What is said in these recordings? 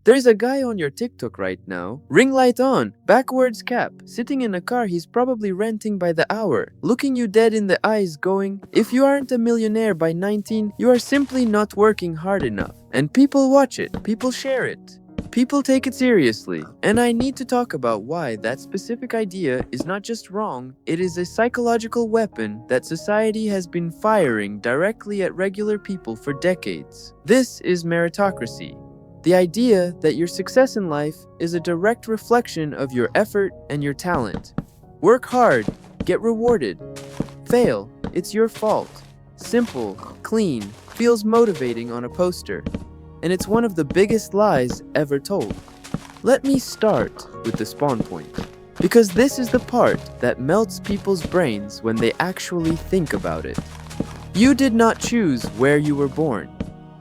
There's a guy on your TikTok right now, ring light on, backwards cap, sitting in a car he's probably renting by the hour, looking you dead in the eyes going, if you aren't a millionaire by 19, you are simply not working hard enough. And people watch it, people share it. People take it seriously, and I need to talk about why that specific idea is not just wrong, it is a psychological weapon that society has been firing directly at regular people for decades. This is meritocracy. The idea that your success in life is a direct reflection of your effort and your talent. Work hard, get rewarded. Fail, it's your fault. Simple, clean, feels motivating on a poster. And it's one of the biggest lies ever told. Let me start with the spawn point, because this is the part that melts people's brains when they actually think about it. You did not choose where you were born.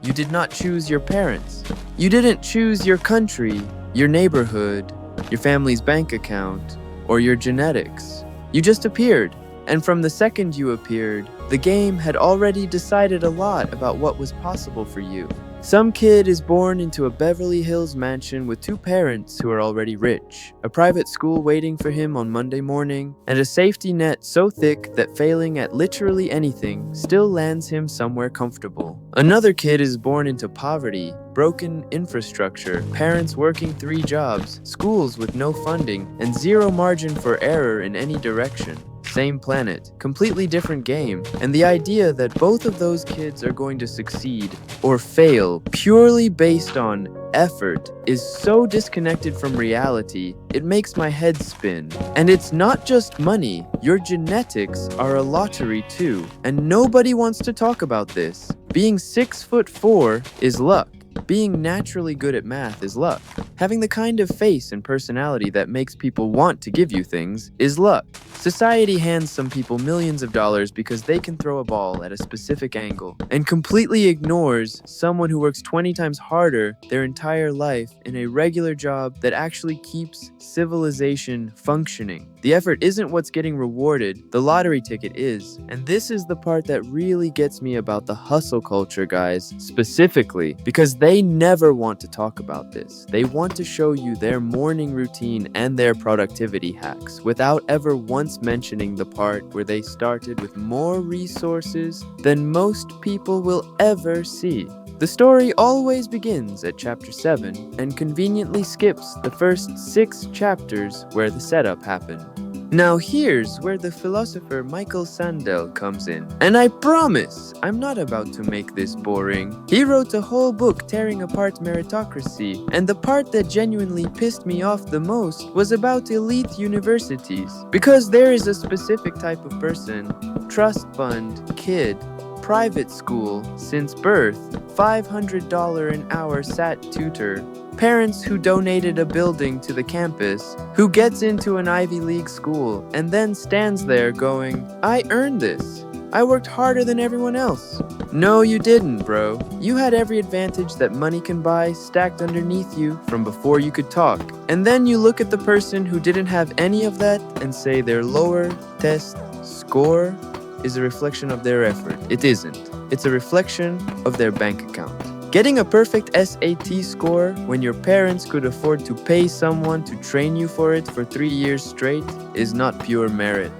You did not choose your parents. You didn't choose your country, your neighborhood, your family's bank account, or your genetics. You just appeared, and from the second you appeared, the game had already decided a lot about what was possible for you. Some kid is born into a Beverly Hills mansion with two parents who are already rich, a private school waiting for him on Monday morning, and a safety net so thick that failing at literally anything still lands him somewhere comfortable. Another kid is born into poverty, broken infrastructure, parents working 3 jobs, schools with no funding, and zero margin for error in any direction. Same planet, completely different game, and the idea that both of those kids are going to succeed or fail purely based on effort is so disconnected from reality, it makes my head spin. And it's not just money, your genetics are a lottery too, and nobody wants to talk about this. Being 6'4" is luck. Being naturally good at math is luck. Having the kind of face and personality that makes people want to give you things is luck. Society hands some people millions of dollars because they can throw a ball at a specific angle, and completely ignores someone who works 20 times harder their entire life in a regular job that actually keeps civilization functioning. The effort isn't what's getting rewarded, the lottery ticket is. And this is the part that really gets me about the hustle culture guys, specifically, because they never want to talk about this. They want to show you their morning routine and their productivity hacks, without ever once mentioning the part where they started with more resources than most people will ever see. The story always begins at chapter 7 and conveniently skips the first 6 chapters where the setup happened. Now here's where the philosopher Michael Sandel comes in. And I promise, I'm not about to make this boring. He wrote a whole book tearing apart meritocracy, and the part that genuinely pissed me off the most was about elite universities. Because there is a specific type of person, trust fund, kid, private school, since birth, $500 an hour SAT tutor, parents who donated a building to the campus, who gets into an Ivy League school and then stands there going, I earned this. I worked harder than everyone else. No, you didn't, bro. You had every advantage that money can buy stacked underneath you from before you could talk. And then you look at the person who didn't have any of that and say their lower test score is a reflection of their effort. It isn't. It's a reflection of their bank account. Getting a perfect SAT score when your parents could afford to pay someone to train you for it for 3 years straight is not pure merit.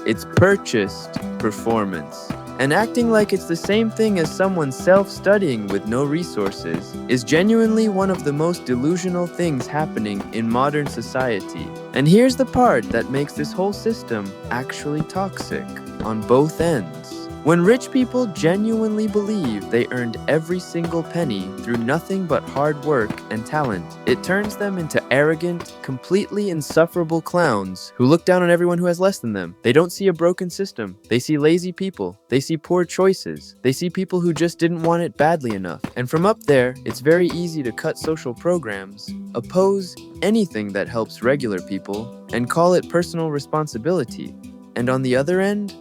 It's purchased performance. And acting like it's the same thing as someone self-studying with no resources is genuinely one of the most delusional things happening in modern society. And here's the part that makes this whole system actually toxic on both ends. When rich people genuinely believe they earned every single penny through nothing but hard work and talent, it turns them into arrogant, completely insufferable clowns who look down on everyone who has less than them. They don't see a broken system. They see lazy people. They see poor choices. They see people who just didn't want it badly enough. And from up there, it's very easy to cut social programs, oppose anything that helps regular people, and call it personal responsibility. And on the other end,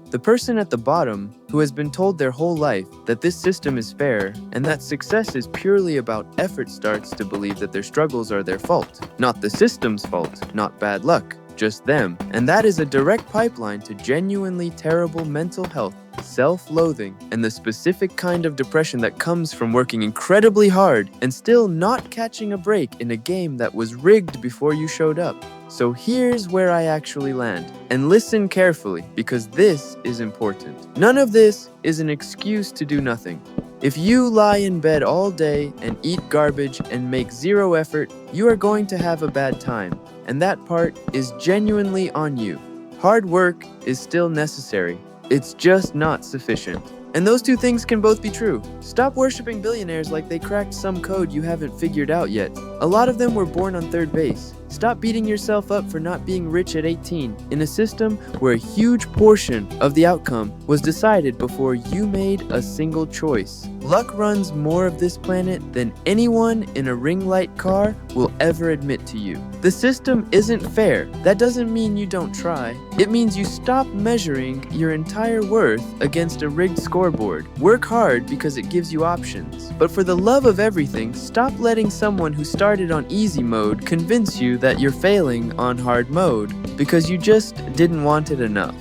the person at the bottom, who has been told their whole life that this system is fair and that success is purely about effort, starts to believe that their struggles are their fault. Not the system's fault, not bad luck, just them. And that is a direct pipeline to genuinely terrible mental health self-loathing, and the specific kind of depression that comes from working incredibly hard and still not catching a break in a game that was rigged before you showed up. So here's where I actually land. And listen carefully, because this is important. None of this is an excuse to do nothing. If you lie in bed all day and eat garbage and make zero effort, you are going to have a bad time. And that part is genuinely on you. Hard work is still necessary. It's just not sufficient. And those two things can both be true. Stop worshiping billionaires like they cracked some code you haven't figured out yet. A lot of them were born on third base. Stop beating yourself up for not being rich at 18 in a system where a huge portion of the outcome was decided before you made a single choice. Luck runs more of this planet than anyone in a ring light car will ever admit to you. The system isn't fair. That doesn't mean you don't try. It means you stop measuring your entire worth against a rigged scoreboard. Work hard because it gives you options. But for the love of everything, stop letting someone who started on easy mode convince you that you're failing on hard mode because you just didn't want it enough.